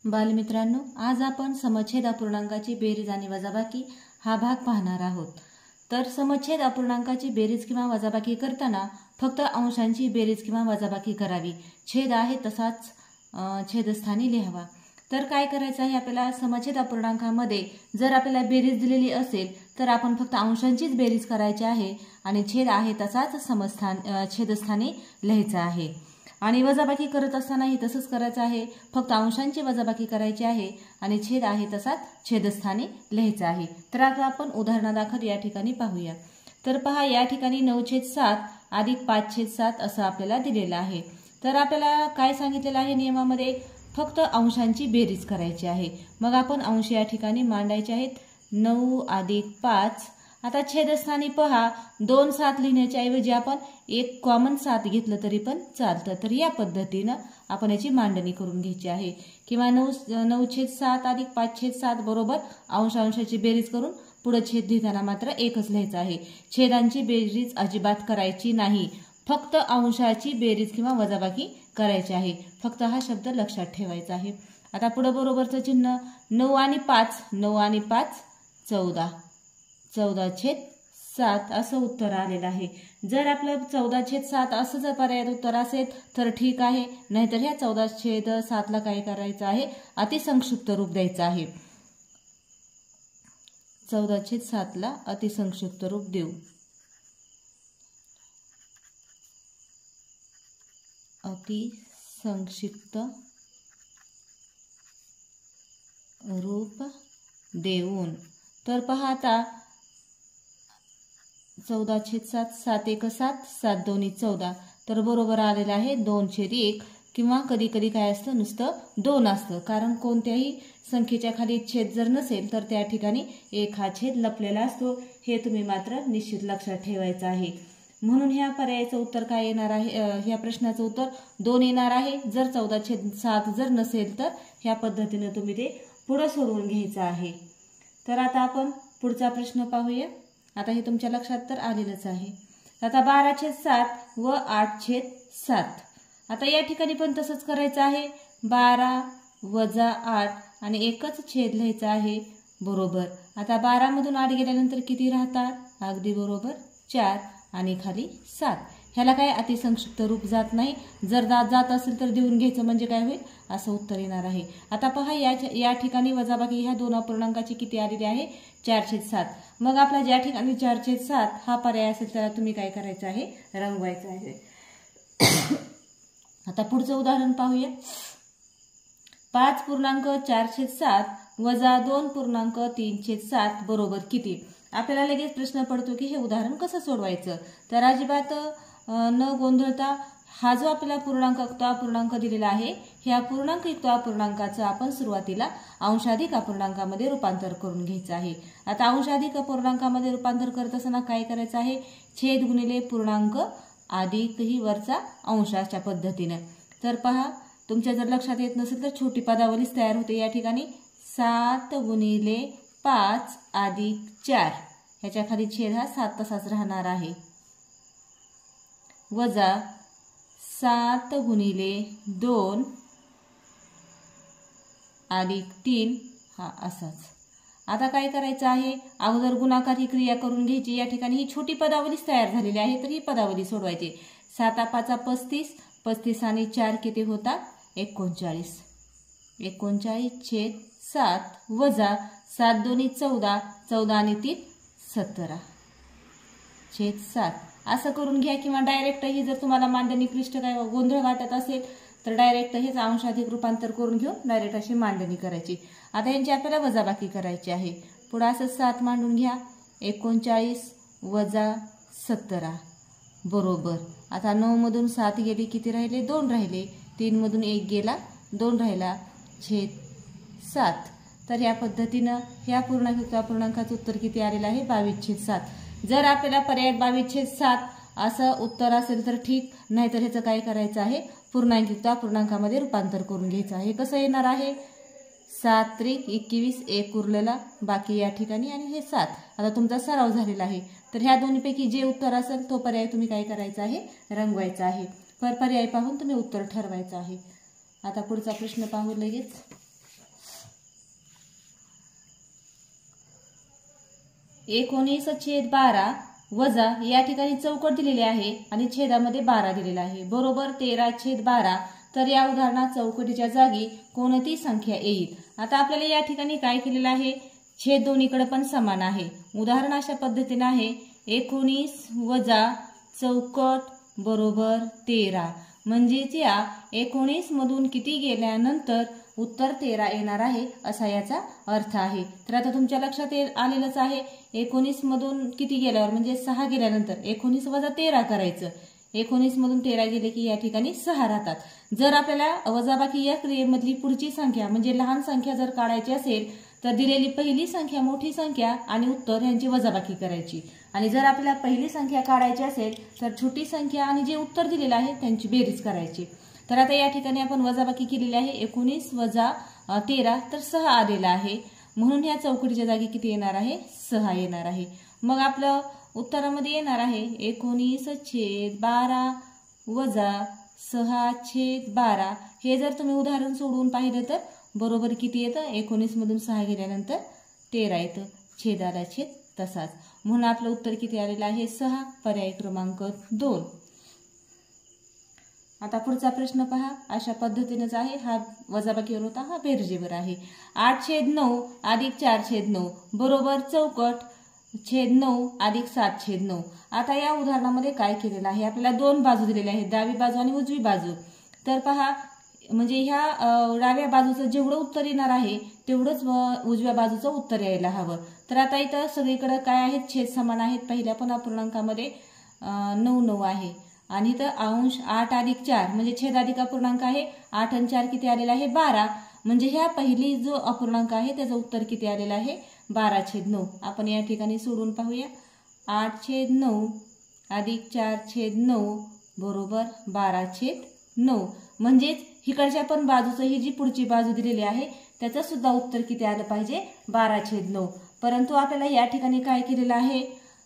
बालमित्रांनो, आज आपण समछेद अपूर्णांकाची बेरीज आणि वजाबाकी हा भाग पाहणार आहोत। तर समछेद अपूर्णांकाची बेरीज किंवा वजाबाकी करताना फक्त अंशांची बेरीज किंवा वजाबाकी करावी। छेद आहे तसाच छेदस्थानी लिहावा। तर काय करायचं आहे आपल्याला, समछेद अपूर्णांकामध्ये जर आपल्याला बेरीज दिलेली असेल तर आपण फक्त अंशांचीच बेरीज करायची आहे आणि छेद आहे तसाच छेदस्थानी लिहायचा आहे। आणि वजाबाकी करत असतानाही तसंच करायचं आहे, फक्त अंशांची वजाबाकी करायची आहे आणि छेद आहे तसाच छेदस्थानी लिहायचा आहे। तर आता आपण उदाहरणादाखल या ठिकाणी पाहूया। तर पहा, या ठिकाणी 9/7 अधिक 5/7 असं आपल्याला दिलेलं आहे। तर आपल्याला काय सांगितलेलं आहे नियमामध्ये, फक्त अंशांची बेरीज करायची आहे। मग आपण अंश या ठिकाणी मांडायचे आहेत। 9 अधिक 5। आता छेदस्थानी पहा, 2 7 लिहिण्याच्या ऐवजी आपण एक कॉमन 7 घेतलं तरी पण चालतं। तर या पद्धतीनं आपण याची मांडणी करून घ्यायची आहे। किंवा 9/7 अधिक 5/7 बरोबर अंशाची बेरीज करून पुढे छेद लिहिताना मात्र एकच लिहायचं आहे। छेदांची बेरीज अजिबात करायची नाही, फक्त अंशाची बेरीज किंवा वजाबाकी करायची आहे। फक्त हा शब्द लक्षात ठेवायचा आहे। आता पुढे बरोबरचं चिन्ह, 9 आणि 5, 9 आणि 5 14, 14/7 असं उत्तर आलेलं आहे। जर आपलं 14/7 असं जर पर्यायात उत्तर असेल तर ठीक आहे, नाहीतर ह्या 14/7 ला काय करायचं आहे, अतिसंक्षिप्त रूप द्यायचं आहे। 14/7 ला अतिसंक्षिप्त रूप देऊ। अतिसंक्षिप्त रूप देऊन। तर पहा आता 14/7, 7 1 7, 7 2 14, तर बरोबर आलेलं आहे 2/1 किंवा कधी कधी काय असतं, नुसतं 2 असतं। कारण कोणत्याही संख्येच्या खाली छेद जर नसेल तर त्या ठिकाणी एक हा छेद लपलेला असतो, हे तुम्ही मात्र निश्चित लक्षात ठेवायचं आहे। म्हणून ह्या पर्यायाचं उत्तर काय येणार आहे, ह्या प्रश्नाचं उत्तर 2 येणार आहे। जर 14/7 जर नसेल तर ह्या पद्धतीने तुम्ही ते पुढे सोडवून घ्यायचं आहे। तर आता आपण पुढचा प्रश्न पाहूया। आता हे तुमच्या लक्षात तर आलेलंच आहे। आता 12/7 व 8/7। आता या ठिकाणी पण तसंच करायचं आहे, 12 वजा 8 आणि एकच छेद लिहायचा आहे बरोबर। आता 12 मधून 8 गेल्यानंतर किती राहतात, अगदी बरोबर 4 आणि खाली 7। ह्याला काय अतिसंक्षिप्त रूप जात नाही, जर जात असेल तर देऊन घ्यायचं, म्हणजे काय होईल, असं उत्तर येणार आहे। आता पहा, या ठिकाणी वजाबाकी ह्या दोन अपूर्णांकाची किती आलेली आहे, 4/7। मग आपला ज्या ठिकाणी 4/7 हा पर्याय असेल त्याला तुम्ही काय करायचं आहे, रंगवायचं आहे। आता पुढचं उदाहरण पाहूया। 5.4/7 वजा 2.3/7 बरोबर किती। आपल्याला लगेच प्रश्न पडतो की हे उदाहरण कसं सोडवायचं। तर अजिबात न गोंधळता हा जो आपल्याला पूर्णांक अपूर्णांक दिलेला आहे, ह्या पूर्णांकयुक्त अपूर्णांकाचं आपण सुरुवातीला अंशाधिक अपूर्णांकामध्ये रूपांतर करून घ्यायचं आहे। आता अंशाधिक अपूर्णांकामध्ये रूपांतर करत असताना काय करायचं आहे, छेद गुणिले पूर्णांक अधिक ही वरचा अंशाच्या पद्धतीने। तर पहा, तुमच्या जर लक्षात येत नसेल तर छोटी पदावलीच तयार होते। या ठिकाणी 7 गुणिले 5 अधिक 4, ह्याच्या खाली छेद हा 7 तसाच राहणार आहे, वजा 7 गुणिले 2 अधिक 3 हा असाच। आता काय करायचं आहे, अगोदर गुणाकार ही क्रिया करून घ्यायची। या ठिकाणी ही छोटी पदावलीच तयार झालेली आहे, तर ही पदावली सोडवायची। 7 5 35, 35 आणि 4 किती होतात, 39, 39/7 वजा 7 2 14, 14 आणि 3 17/7 असं करून घ्या। किंवा डायरेक्ट ही जर तुम्हाला मांडणी क्लिष्ट काय गोंधळ वाटत असेल तर डायरेक्ट हेच अंशाधिक रूपांतर करून घेऊन डायरेक्ट अशी मांडणी करायची। आता यांची आपल्याला वजाबाकी करायची आहे। पुढे असं 7 मांडून घ्या, 39 वजा 17 बरोबर। आता 9 मधून 7 गेली, किती राहिले, 2 राहिले। 3 मधून 1 गेला, 2 राहिला, छेद 7। तर या पद्धतीनं ह्या पूर्णांकयुक्त अपूर्णांकाचं उत्तर किती आलेलं आहे, 22/7। जर आपल्याला पर्यायात 22/7 असं उत्तर असेल तर ठीक, नाहीतर ह्याचं काय करायचं आहे, पूर्णांकयुक्त अपूर्णांकामध्ये रूपांतर करून घ्यायचं आहे। कसं येणार आहे, 7 त्रिक 21, 1 उरलेला बाकी या ठिकाणी आणि हे 7। आता तुमचा सराव झालेला आहे, तर ह्या दोन्हीपैकी जे उत्तर असेल तो पर्याय तुम्ही काय करायचा आहे, रंगवायचा आहे। पर्याय पाहून तुम्ही उत्तर ठरवायचं आहे। आता पुढचा प्रश्न पाहू लगेच। 19/12 वजा या ठिकाणी चौकट दिलेली आहे आणि छेदामध्ये 12 दिलेला आहे बरोबर 13/12. तर या उदाहरणात चौकटीच्या जागी कोणती संख्या येईल? आता आपल्याला या ठिकाणी काय केलेलं आहे, छेद दोन्हीकडे पण समान आहे. उदाहरण अशा पद्धतीने आहे 19 वजा चौकट बरोबर 13. म्हणजेच या 19 मधून किती गेल्यानंतर उत्तर 13 येणार आहे असा याचा अर्थ आहे. तर आता तुमच्या लक्षात आलेलंच आहे 19 मधून किती गेल्यावर म्हणजे 6 गेल्यानंतर 19 वजा 13 करायचं. 19 मधून 13 गेले की या ठिकाणी 6 राहतात. जर आपल्याला वजाबाकी या क्रियेमधली पुढची संख्या म्हणजे लहान संख्या जर काढायची असेल तर दिलेली पहिली संख्या मोठी संख्या आणि उत्तर यांची वजाबाकी करायची. आणि जर आपल्याला पहिली संख्या काढायची असेल तर छोटी संख्या आणि जे उत्तर दिलेलं आहे त्यांची बेरीज करायची. तर आता या ठिकाणी आपण वजाबाकी केलेली आहे 19 वजा 13 तर 6 आलेला आहे. म्हणून या चौकटीच्या जागी किती येणार आहे 6 येणार आहे. मग आपलं उत्तरामध्ये येणार आहे 19/12 वजा 6/12. हे जर तुम्ही उदाहरण सोडवून पाहिलं तर बरोबर किती येतं 19 मधून 6 गेल्यानंतर 13 येतं. छेदाला छेद तसाच. म्हणून आपलं उत्तर किती आलेलं आहे 6. पर्याय क्रमांक 2. आता पुढचा प्रश्न पहा. अशा पद्धतीनेच आहे. हा वजाबाकीवर होता, हा बेरजेवर आहे. 8/9 अधिक 4/9 बरोबर चौकट छेद 9 अधिक 7/9. आता या उदाहरणामध्ये काय केलेलं आहे, आपल्याला दोन बाजू दिलेल्या आहेत, डावी बाजू आणि उजवी बाजू. तर पहा म्हणजे ह्या डाव्या बाजूचं जेवढं उत्तर येणार आहे तेवढंच उजव्या बाजूचं उत्तर यायला हवं. तर आता इथं सगळीकडे काय आहेत छेद समान आहेत. पहिल्या पण अपूर्णांकामध्ये 9 आहे आणि इथं अंश 8 अधिक 4 म्हणजे छेद अधिक अपूर्णांक आहे. 8 आणि 4 किती आलेला आहे 12. म्हणजे ह्या पहिली जो अपूर्णांक आहे त्याचं उत्तर किती आलेलं आहे 12/9. आपण या ठिकाणी सोडून पाहूया. 8/9 अधिक 4/9 बरोबर 12/9. म्हणजेच इकडच्या पण बाजूचं ही जी पुढची बाजू दिलेली आहे त्याचं सुद्धा उत्तर किती आलं पाहिजे 12/9. परंतु आपल्याला या ठिकाणी काय केलेलं आहे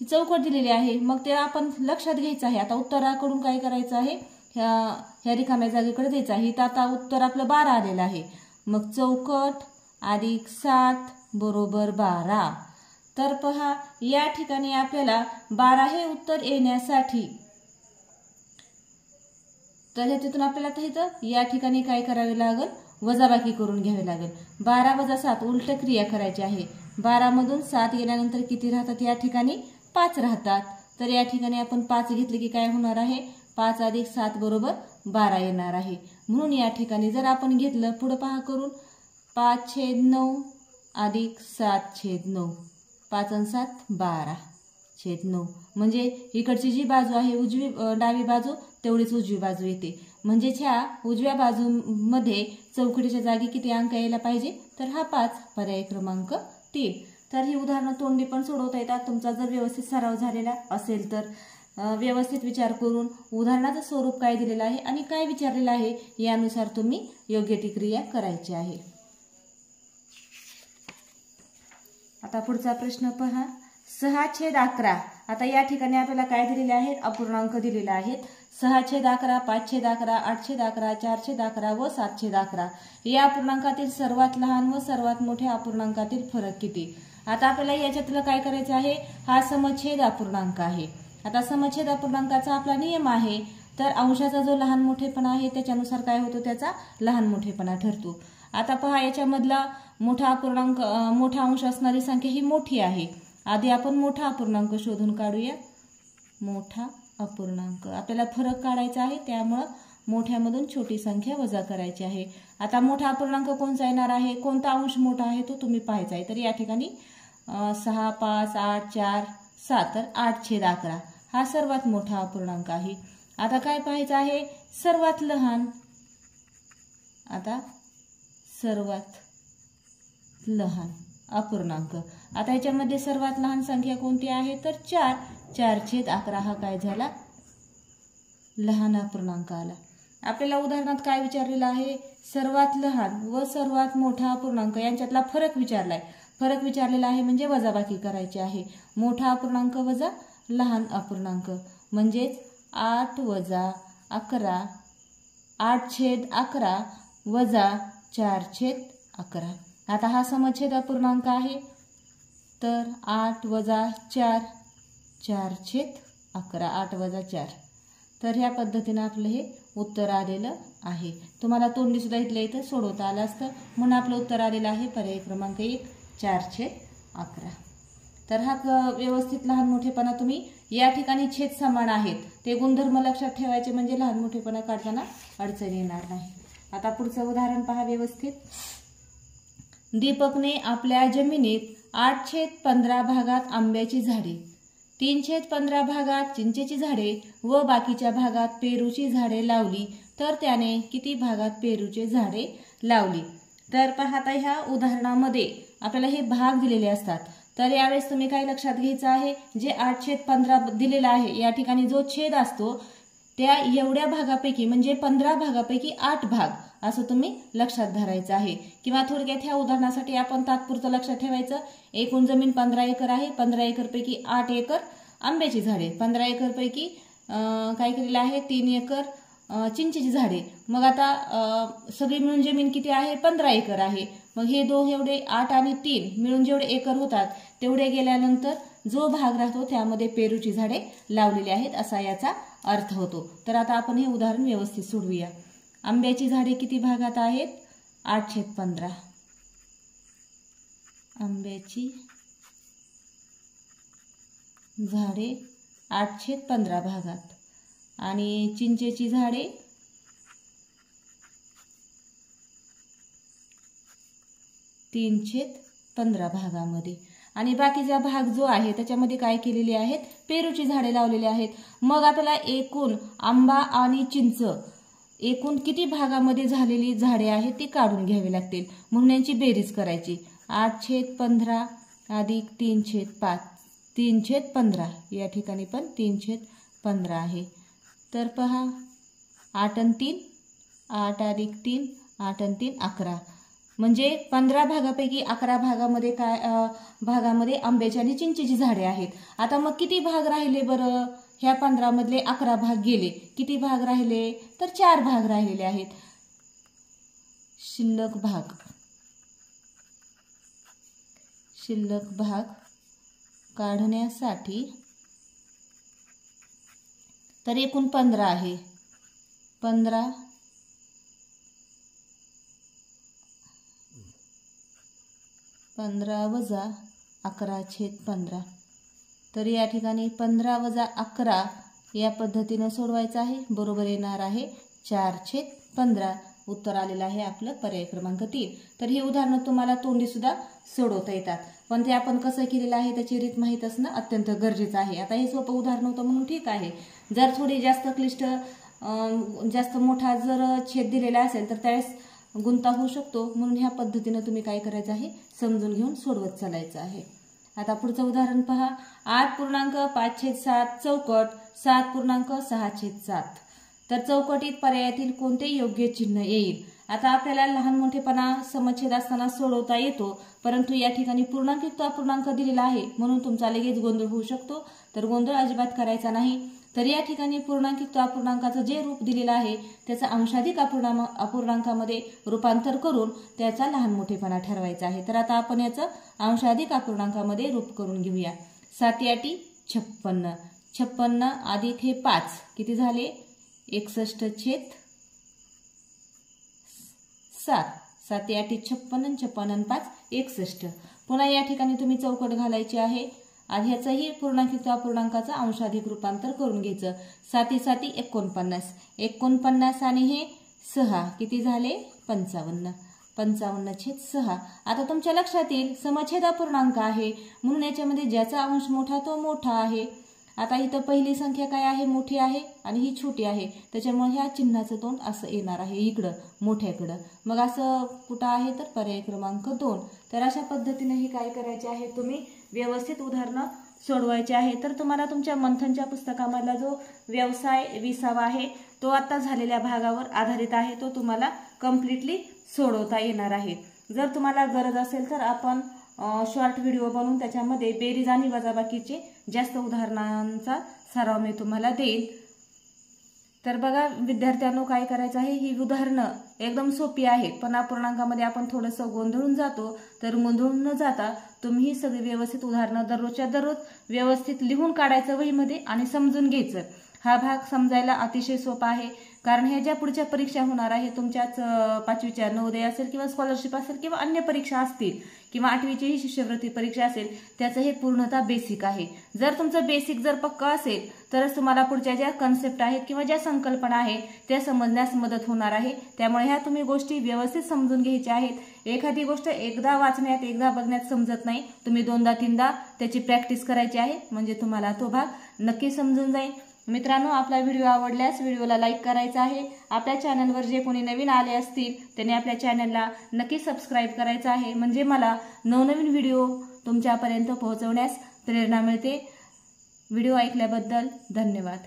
चौकट दिलेली आहे. मग ते आपण लक्षात घ्यायचं आहे. आता उत्तराकडून काय करायचं आहे ह्या रिकाम्या जागेकडे द्यायचं आहे. तर आता उत्तर आपलं 12 आलेलं आहे. मग चौकट अधिक 7 बरोबर 12. तर पहा या ठिकाणी आपल्याला 12 हे उत्तर येण्यासाठी तर ह्याच्यातून आपल्याला इथं या ठिकाणी काय करावे लागेल वजाबाकी करून घ्यावी लागेल. 12 वजा 7 उलट क्रिया करायची आहे. 12 मधून 7 गेल्यानंतर किती राहतात या ठिकाणी 5 राहतात. तर या ठिकाणी आपण 5 घेतले की काय होणार आहे 5 अधिक 7 बरोबर 12 येणार आहे. म्हणून या ठिकाणी जर आपण घेतलं पुढे पहा करून 5/9 अधिक 7/9 5 आणि 7 12/9 म्हणजे इकडची जी बाजू आहे उजवी डावी बाजू तेवढीच उजवी बाजू येते. म्हणजे ह्या उजव्या बाजूमध्ये चौकटीच्या जागी किती अंक यायला पाहिजे तर हा 5. पर्याय क्रमांक 3. तर ही उदाहरणं तोंडी पण सोडवता येतात. तुमचा जर व्यवस्थित सराव झालेला असेल तर व्यवस्थित विचार करून उदाहरणाचं स्वरूप काय दिलेलं आहे आणि काय विचारलेलं आहे यानुसार तुम्ही योग्य ती क्रिया करायची आहे. आता पुढचा प्रश्न पहा. 6/11. आता या ठिकाणी आपल्याला काय दिलेले आहेत अपूर्णांक दिलेले आहेत. 6/11 5/11 8/11 4/11 व 7/11. या अपूर्णांकातील सर्वात लहान व सर्वात मोठ्या अपूर्णांकातील फरक किती? आता आपल्याला याच्यातलं काय करायचं आहे हा समछेद अपूर्णांक आहे. आता समछेद अपूर्णांकाचा आपला नियम आहे तर अंशाचा जो लहान मोठेपणा आहे त्याच्यानुसार काय होतो त्याचा लहान मोठेपणा ठरतो. आता पहा याच्यामधला मोठा अपूर्णांक मोठा अंश असणारी संख्या ही मोठी आहे. आधी आपण मोठा अपूर्णांक शोधून काढूया. मोठा अपूर्णांक आपल्याला फरक काढायचा आहे त्यामुळे मोठ्यामधून छोटी संख्या वजा करायची आहे. आता मोठा अपूर्णांक कोणता येणार आहे कोणता अंश मोठा आहे तो तुम्ही पाहायचा आहे. तर या ठिकाणी 6 5 8 4 7 तर 8/11 हा सर्वात मोठा अपूर्णांक आहे. आता काय पाहायचं आहे सर्वात लहान. आता सर्वात लहान अपूर्णांक. आता याच्यामध्ये सर्वात लहान संख्या कोणती आहे तर 4. 4/11 हा काय झाला लहान अपूर्णांक आला. आपल्याला उदाहरणात काय विचारलेलं आहे सर्वात लहान व सर्वात मोठा अपूर्णांक यांच्यातला फरक विचारलाय. फरक विचारलेला आहे म्हणजे वजाबाकी करायची आहे. मोठा अपूर्णांक वजा लहान अपूर्णांक म्हणजेच 8 वजा 11 8/11 वजा 4/11. आता हा समछेद अपूर्णांक आहे. तर 8 वजा 4 4/11 8 वजा 4. तर ह्या पद्धतीने आपलं हे उत्तर आलेलं आहे. तुम्हाला तोंडी सुद्धा इथल्या इथं सोडवता आलं असतं म्हणून आपलं उत्तर आलेलं आहे पर्याय क्रमांक 1 4/11. तर हा व्यवस्थित लहान मोठेपणा तुम्ही या ठिकाणी छेद समान आहेत ते गुणधर्म लक्षात ठेवायचे म्हणजे लहान मोठेपणा काढताना अडचण येणार नाही. आता पुढचं उदाहरण पहा व्यवस्थित. दीपकने आपल्या जमिनीत 8/15 भागात आंब्याची झाडे, 3/15 भागात चिंचेची झाडे व बाकीच्या भागात पेरूची झाडे लावली तर त्याने किती भागात पेरूची झाडे लावली. तर पाहता ह्या उदाहरणामध्ये आपल्याला हे भाग दिलेले असतात. तर यावेळेस तुम्ही काय लक्षात घ्यायचं आहे, जे 8/15 दिलेला आहे या ठिकाणी जो छेद असतो त्या एवढ्या भागापैकी म्हणजे 15 भागापैकी 8 भाग असं तुम्ही लक्षात धरायचं आहे. किंवा थोडक्यात ह्या उदाहरणासाठी आपण तात्पुरतं लक्षात ठेवायचं एकूण जमीन 15 एकर आहे. 15 एकरपैकी 8 एकर आंब्याची झाडे, 15 एकरपैकी काय केलेलं आहे 3 एकर चिंचेची झाडे. मग आता सगळी मिळून जमीन किती आहे 15 एकर आहे. मग हे एवढे 8 आणि 3 मिळून जेवढे एकर होतात तेवढे गेल्यानंतर जो भाग राहतो त्यामध्ये पेरूची झाडे लावलेली आहेत असा याचा अर्थ होतो. तर आता आपण हे उदाहरण व्यवस्थित सोडवूया. आंब्याची झाडे किती भागात आहेत 8/15. आंब्याची झाडे 8/15 भागात आणि चिंचेची झाडे 3/15 भागामध्ये आणि बाकीचा भाग जो आहे त्याच्यामध्ये काय केलेले आहेत पेरूची झाडे लावलेली आहेत. मग आपल्याला एकूण आंबा आणि चिंच एकूण किती भागामध्ये झालेली झाडे आहेत ती काढून घ्यावी लागतील म्हणून यांची बेरीज करायची. 8/15 अधिक 3/5 3/15 या ठिकाणी पण 3/15 आहे. तर पहा 8 आणि 3 8 अधिक 3 8 आणि 3 11 म्हणजे 15 भागापैकी 11 भागामध्ये आंब्याची आणि चिंचेची झाडे आहेत. आता मग किती भाग राहिले बरं, ह्या 15 मधले 11 भाग गेले, किती भाग राहिले तर 4 भाग राहिलेले आहेत. शिल्लक भाग काढण्यासाठी तर एकूण 15 आहे. 15 वजा 11/15. तर या ठिकाणी 15 वजा 11 या पद्धतीने सोडवायचं आहे. बरोबर येणार आहे 4/15. उत्तर आलेलं आहे आपलं पर्याय क्रमांक 3. तर ही उदाहरणं तुम्हाला तोंडी सुद्धा सोडवता येतात पण ते आपण कसं केलेलं आहे त्याची रीत माहीत असणं अत्यंत गरजेचं आहे. आता हे सोपं उदाहरण होतं म्हणून ठीक आहे. जर थोडी जास्त क्लिष्ट जास्त मोठा जर छेद दिलेला असेल तर त्यावेळेस गुंता होऊ शकतो म्हणून ह्या पद्धतीने तुम्ही काय करायचं आहे समजून घेऊन सोडवत चालायचं आहे. आता पुढचं उदाहरण पहा. 8.5/7 चौकट 7.6/7. तर चौकटीत पर्यायातील कोणते योग्य चिन्ह येईल. आता आपल्याला लहान मोठेपणा समच्छेद असताना सोडवता येतो परंतु या ठिकाणी पूर्णांकयुक्त अपूर्णांक दिलेला आहे म्हणून तुमचा लगेच गोंधळ होऊ शकतो. तर गोंधळ अजिबात करायचा नाही. तर या ठिकाणी पूर्णांकयुक्त अपूर्णांकाचं जे रूप दिलेलं आहे त्याचा अंशाधिक अपूर्णांकामध्ये रूपांतर करून त्याचा लहान मोठेपणा ठरवायचा आहे. तर आता आपण याचं अंशाधिक अपूर्णांकामध्ये रूप करून घेऊया. 7×8 56 अधिक हे 5 किती झाले 61/7. 7×8 56 56 आणि 5 61. पुन्हा या ठिकाणी तुम्ही चौकट घालायची आहे. आणि ह्याचंही पूर्णांकित अपूर्णांकाचं अंशाधिक रूपांतर करून घ्यायचं. 7×7 49 49 आणि हे 6 किती झाले 55 55/6. आता तुमच्या लक्षात येईल समच्छेद अपूर्णांक आहे म्हणून याच्यामध्ये ज्याचा अंश मोठा तो मोठा आहे. आता इथं पहिली संख्या काय आहे मोठी आहे आणि ही छोटी आहे त्याच्यामुळे ह्या चिन्हाचं तोंड असं येणार आहे इकडं मोठ्याकडं. मग असं कुठं आहे तर पर्याय क्रमांक 2. तर अशा पद्धतीने ही काय करायचे आहे तुम्ही व्यवस्थित उदाहरणं सोडवायचे आहे. तर तुम्हाला तुमच्या मंथनच्या पुस्तकामधला जो व्यवसाय 20वा आहे तो आता झालेल्या भागावर आधारित आहे तो तुम्हाला कम्प्लिटली सोडवता येणार आहे. जर तुम्हाला गरज असेल तर आपण शॉर्ट व्हिडिओ बनवून त्याच्यामध्ये बेरीज आणि वजाबाकीचे जास्त उदाहरणांचा सराव मी तुम्हाला देईल. तर बघा विद्यार्थ्यांनो, काय करायचं आहे, ही उदाहरणं एकदम सोपी आहेत, पण अपूर्णांकामध्ये आपण थोडंसं गोंधळून जातो. तर गोंधळून न जाता तुम्ही ही सगळी व्यवस्थित उदाहरणं दररोजच्या दररोज व्यवस्थित लिहून काढायचं वहीमध्ये आणि समजून घ्यायचं. हा भाग समजायला अतिशय सोपा आहे, कारण ह्या ज्या पुढच्या परीक्षा होणार आहे तुमच्याच 5वीच्या नवोदय असेल किंवा स्कॉलरशिप असेल किंवा अन्य परीक्षा असतील किंवा 8वीची ही शिष्यवृत्ती परीक्षा असेल, त्याचं हे पूर्णतः बेसिक आहे. जर तुमचं बेसिक जर पक्का असेल तरच तुम्हाला पुढच्या ज्या कन्सेप्ट आहेत किंवा ज्या संकल्पना आहेत त्या समजण्यास मदत होणार आहे. त्यामुळे ह्या तुम्ही गोष्टी व्यवस्थित समजून घ्यायच्या आहेत. एखादी गोष्ट एकदा वाचण्यात एकदा बघण्यात समजत नाही, तुम्ही 2दा 3दा त्याची प्रॅक्टिस करायची आहे, म्हणजे तुम्हाला तो भाग नक्की समजून जाईल. मित्रांनो, आपला व्हिडिओ आवडल्यास व्हिडिओला लाईक करायचा आहे. आपल्या चॅनलवर जे कोणी नवीन आले असतील त्यांनी आपल्या चॅनलला नक्की सबस्क्राईब करायचं आहे, म्हणजे मला नवनवीन व्हिडिओ तुमच्यापर्यंत पोहोचवण्यास प्रेरणा मिळते. व्हिडिओ ऐकल्याबद्दल धन्यवाद.